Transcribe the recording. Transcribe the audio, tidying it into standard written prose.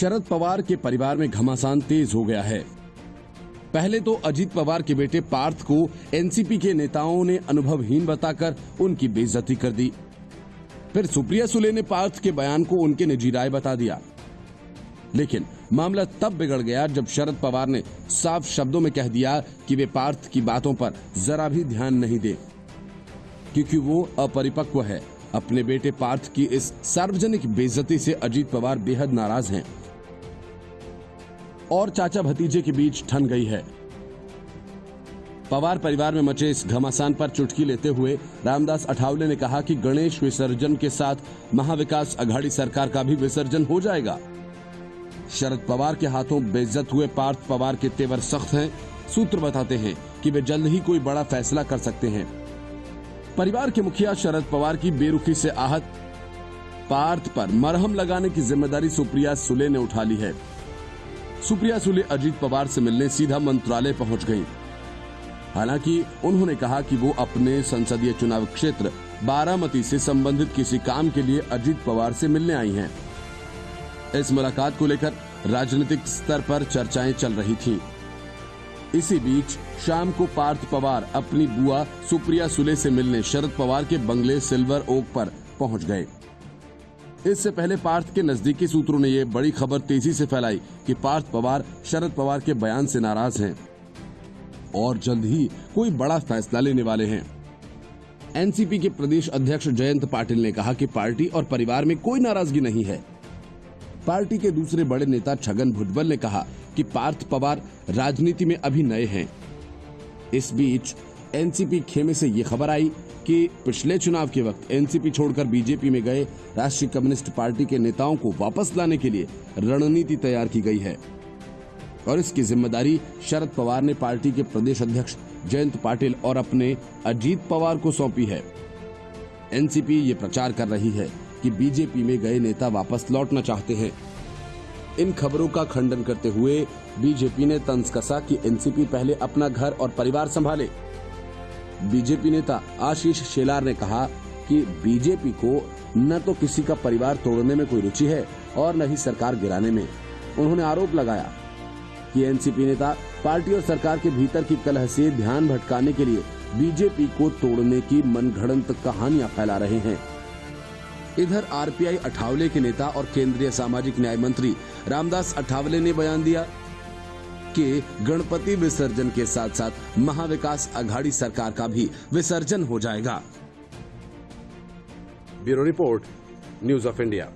शरद पवार के परिवार में घमासान तेज हो गया है। पहले तो अजीत पवार के बेटे पार्थ को एनसीपी के नेताओं ने अनुभवहीन बताकर उनकी बेइज्जती कर दी। फिर सुप्रिया सुले ने पार्थ के बयान को उनके निजी राय बता दिया। लेकिन मामला तब बिगड़ गया जब शरद पवार ने साफ शब्दों में कह दिया कि वे पार्थ की बातों पर जरा भी ध्यान नहीं दे, क्योंकि वो अपरिपक्व है। अपने बेटे पार्थ की इस सार्वजनिक बेइज्जती से अजीत पवार बेहद नाराज हैं और चाचा भतीजे के बीच ठन गई है। पवार परिवार में मचे इस घमासान पर चुटकी लेते हुए रामदास अठावले ने कहा कि गणेश विसर्जन के साथ महाविकास अघाड़ी सरकार का भी विसर्जन हो जाएगा। शरद पवार के हाथों बेइज्जत हुए पार्थ पवार के तेवर सख्त हैं। सूत्र बताते हैं कि वे जल्द ही कोई बड़ा फैसला कर सकते हैं। परिवार के मुखिया शरद पवार की बेरुखी से आहत पार्थ पर मरहम लगाने की जिम्मेदारी सुप्रिया सुले ने उठा ली है। सुप्रिया सुले अजीत पवार से मिलने सीधा मंत्रालय पहुंच गईं। हालांकि उन्होंने कहा कि वो अपने संसदीय चुनाव क्षेत्र बारामती से संबंधित किसी काम के लिए अजीत पवार से मिलने आई हैं। इस मुलाकात को लेकर राजनीतिक स्तर पर चर्चाएं चल रही थीं। इसी बीच शाम को पार्थ पवार अपनी बुआ सुप्रिया सुले से मिलने शरद पवार के बंगले सिल्वर ओक पर पहुंच गए। इससे पहले पार्थ के नजदीकी सूत्रों ने यह बड़ी खबर तेजी से फैलाई कि पार्थ पवार शरद पवार के बयान से नाराज हैं और जल्द ही कोई बड़ा फैसला लेने वाले हैं। एनसीपी के प्रदेश अध्यक्ष जयंत पाटिल ने कहा कि पार्टी और परिवार में कोई नाराजगी नहीं है। पार्टी के दूसरे बड़े नेता छगन भुजबल ने कहा कि पार्थ पवार राजनीति में अभी नए हैं। इस बीच एनसीपी खेमे से ये खबर आई कि पिछले चुनाव के वक्त एनसीपी छोड़कर बीजेपी में गए राष्ट्रीय कम्युनिस्ट पार्टी के नेताओं को वापस लाने के लिए रणनीति तैयार की गई है और इसकी जिम्मेदारी शरद पवार ने पार्टी के प्रदेश अध्यक्ष जयंत पाटिल और अपने अजीत पवार को सौंपी है। एनसीपी ये प्रचार कर रही है कि बीजेपी में गए नेता वापस लौटना चाहते हैं। इन खबरों का खंडन करते हुए बीजेपी ने तंज कसा कि एनसीपी पहले अपना घर और परिवार संभाले। बीजेपी नेता आशीष शेलार ने कहा कि बीजेपी को न तो किसी का परिवार तोड़ने में कोई रुचि है और न ही सरकार गिराने में। उन्होंने आरोप लगाया कि एनसीपी नेता पार्टी और सरकार के भीतर की कलह से ध्यान भटकाने के लिए बीजेपी को तोड़ने की मनगढ़ंत कहानियां फैला रहे हैं। इधर आरपीआई अठावले के नेता और केंद्रीय सामाजिक न्याय मंत्री रामदास अठावले ने बयान दिया कि गणपति विसर्जन के साथ साथ महाविकास अघाड़ी सरकार का भी विसर्जन हो जाएगा। Bureau report, news of India.